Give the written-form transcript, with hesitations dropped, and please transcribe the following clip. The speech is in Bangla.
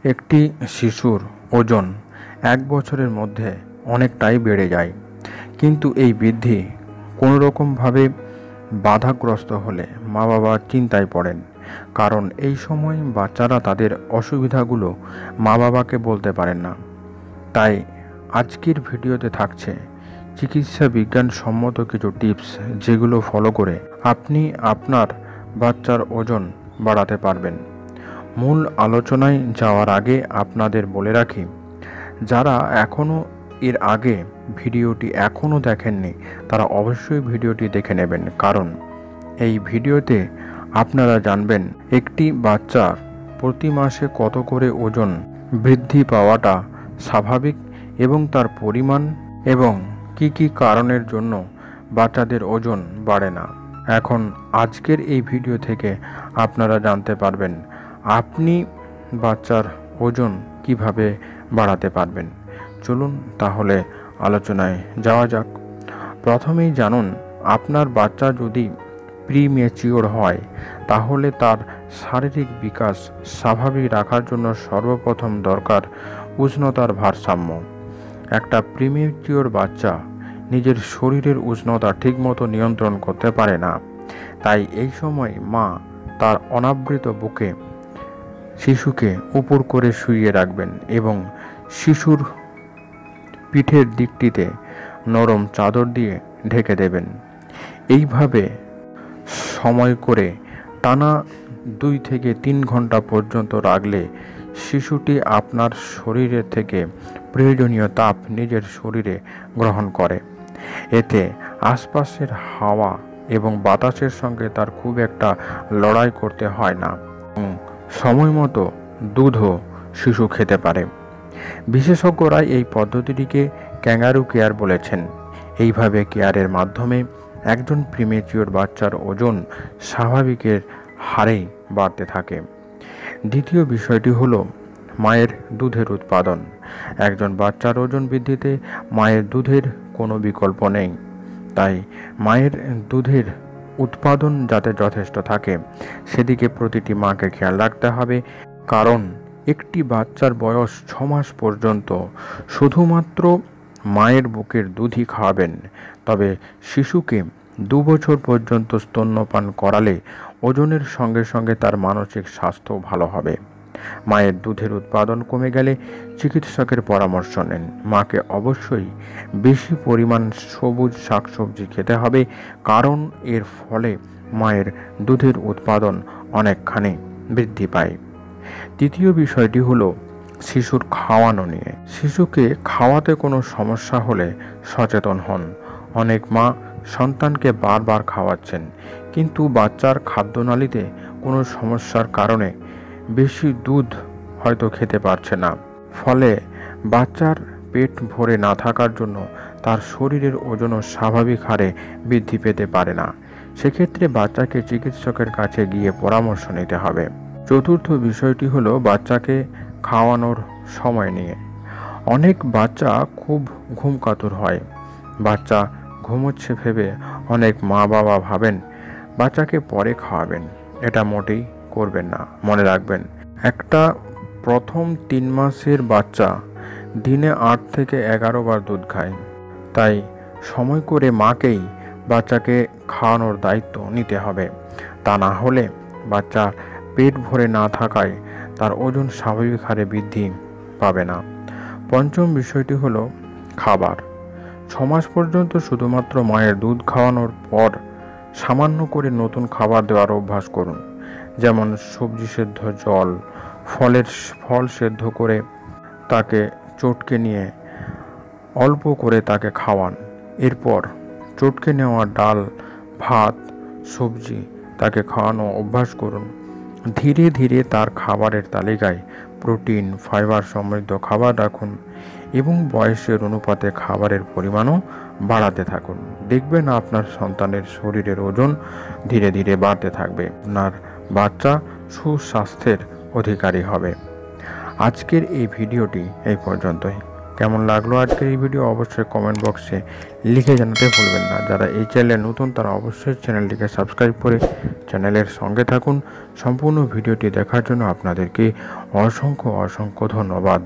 একটি শিশুর ওজন 1 বছরের মধ্যে অনেকটাই বেড়ে যায়, কিন্তু এই বৃদ্ধি কোনোরকমভাবে বাধাগ্রস্ত হলে মা বাবা চিন্তায় পড়েন, কারণ এই সময় বাচ্চারা তাদের অসুবিধাগুলো মা বাবাকে বলতে পারেন না। তাই আজকের ভিডিওতে থাকছে চিকিৎসা বিজ্ঞানসম্মত কিছু টিপস, যেগুলো ফলো করে আপনি আপনার বাচ্চার ওজন বাড়াতে পারবেন। মূল আলোচনায় যাওয়ার আগে আপনাদের বলে রাখি, যারা এর আগে ভিডিওটি এখনও দেখেননি তারা অবশ্যই ভিডিওটি দেখে নেবেন, কারণ এই ভিডিওতে আপনারা জানবেন একটি বাচ্চা প্রতি মাসে কত করে ওজন বৃদ্ধি পাওয়াটা স্বাভাবিক এবং তার পরিমাণ এবং কি কি কারণের জন্য বাচ্চাদের ওজন বাড়ে না। এখন আজকের এই ভিডিও থেকে আপনারা জানতে পারবেন আপনি বাচ্চার ওজন কিভাবে বাড়াতে পারবেন। চলুন তাহলে আলোচনায় যাওয়া যাক। প্রথমেই জানুন, আপনার বাচ্চা যদি প্রিম্যাচিওর হয় তাহলে তার শারীরিক বিকাশ স্বাভাবিক রাখার জন্য সর্বপ্রথম দরকার উষ্ণতার ভারসাম্য। একটা প্রিম্যাচিওর বাচ্চা নিজের শরীরের উষ্ণতা ঠিকমতো নিয়ন্ত্রণ করতে পারে না, তাই এই সময় মা তার অনাবৃত বুকে শিশুকে উপর করে শুইয়ে রাখবেন এবং শিশুর পিঠের দিকটিতে নরম চাদর দিয়ে ঢেকে দেবেন। এইভাবে সময় করে টানা 2 থেকে 3 ঘন্টা পর্যন্ত রাখলে শিশুটি আপনার শরীরের থেকে প্রয়োজনীয় তাপ নিজের শরীরে গ্রহণ করে। এতে আশপাশের হাওয়া এবং বাতাসের সঙ্গে তার খুব একটা লড়াই করতে হয় না এবং সময় মতো দুধও শিশু খেতে পারে। বিশেষজ্ঞরা এই পদ্ধতিটিকে ক্যাঙ্গারু কেয়ার বলেছেন। এইভাবে কেয়ারের মাধ্যমে একজন প্রিম্যাচিওর বাচ্চার ওজন স্বাভাবিকের হারেই বাড়তে থাকে। দ্বিতীয় বিষয়টি হলো মায়ের দুধের উৎপাদন। একজন বাচ্চার ওজন বৃদ্ধিতে মায়ের দুধের কোনো বিকল্প নেই, তাই মায়ের দুধের উৎপাদন যাতে যথেষ্ট থাকে সেদিকে প্রতিটি মাকে খেয়াল রাখতে হবে, কারণ একটি বাচ্চার বয়স 6 মাস পর্যন্ত শুধুমাত্র মায়ের বুকের দুধই খাওয়াবেন। তবে শিশুকে 2 বছর পর্যন্ত স্তন্যপান করালে ওজনের সঙ্গে সঙ্গে তার মানসিক স্বাস্থ্য ভালো হবে। মায়ের দুধের উৎপাদন কমে গেলে চিকিৎসকের পরামর্শ নিন। মাকে অবশ্যই বেশি পরিমাণ সবুজ শাকসবজি খেতে হবে, কারণ এর ফলে মায়ের দুধের উৎপাদন অনেকখানি বৃদ্ধি পায়। তৃতীয় বিষয়টি হলো শিশুর খাওয়ানো নিয়ে। শিশুকে খাওয়াতে কোনো সমস্যা হলে সচেতন হন। অনেক মা সন্তানকে বারবার খাওয়াচ্ছেন, কিন্তু বাচ্চার খাদ্যনালীতে কোনো সমস্যার কারণে বেশি দুধ হয়তো খেতে পারছে না, ফলে বাচ্চার পেট ভরে না থাকার জন্য তার শরীরের ওজনও স্বাভাবিক হারে বৃদ্ধি পেতে পারে না। সেক্ষেত্রে বাচ্চাকে চিকিৎসকের কাছে গিয়ে পরামর্শ নিতে হবে। চতুর্থ বিষয়টি হলো বাচ্চাকে খাওয়ানোর সময় নিয়ে। অনেক বাচ্চা খুব ঘুমকাতুর হয়। বাচ্চা ঘুমোচ্ছে ভেবে অনেক মা বাবা ভাবেন বাচ্চাকে পরে খাওয়াবেন। এটা মোটেই করবেন না। মনে রাখবেন, একটা প্রথম 3 মাসের বাচ্চা দিনে 8 থেকে 11 বার দুধ খায়, তাই সময় করে মাকেই বাচ্চাকে খাওয়ানোর দায়িত্ব নিতে হবে। তা না হলে বাচ্চা পেট ভরে না থাকায় তার ওজন স্বাভাবিক হারে বৃদ্ধি পাবে না। পঞ্চম বিষয়টি হলো খাবার। 6 মাস পর্যন্ত শুধুমাত্র মায়ের দুধ খাওয়ানোর পর সামান্য করে নতুন খাবার দেওয়ার অভ্যাস করুন। যেমন সবজি সেদ্ধ জল, ফল সেদ্ধ করে তাকে চটকে নিয়ে অল্প করে তাকে খাওয়ান। এরপর চটকে নেওয়া ডাল, ভাত, সবজি তাকে খাওয়ানো অভ্যাস করুন। ধীরে ধীরে তার খাবারের তালিকায় প্রোটিন, ফাইবার সমৃদ্ধ খাবার রাখুন এবং বয়সের অনুপাতে খাবারের পরিমাণও বাড়াতে থাকুন। দেখবেন আপনার সন্তানের শরীরের ওজন ধীরে ধীরে বাড়তে থাকবে। আপনার বাচ্চা সুস্বাস্থ্যের অধিকারী হবে। আজকের এই ভিডিওটি এই পর্যন্তই। কেমন লাগলো আজকের এই ভিডিও অবশ্যই কমেন্ট বক্সে লিখে জানাতে ভুলবেন না। যারা এই চ্যানেলে নতুন তারা অবশ্যই চ্যানেলটিকে সাবস্ক্রাইব করে চ্যানেলের সঙ্গে থাকুন। সম্পূর্ণ ভিডিওটি দেখার জন্য আপনাদেরকে অসংখ্য ধন্যবাদ।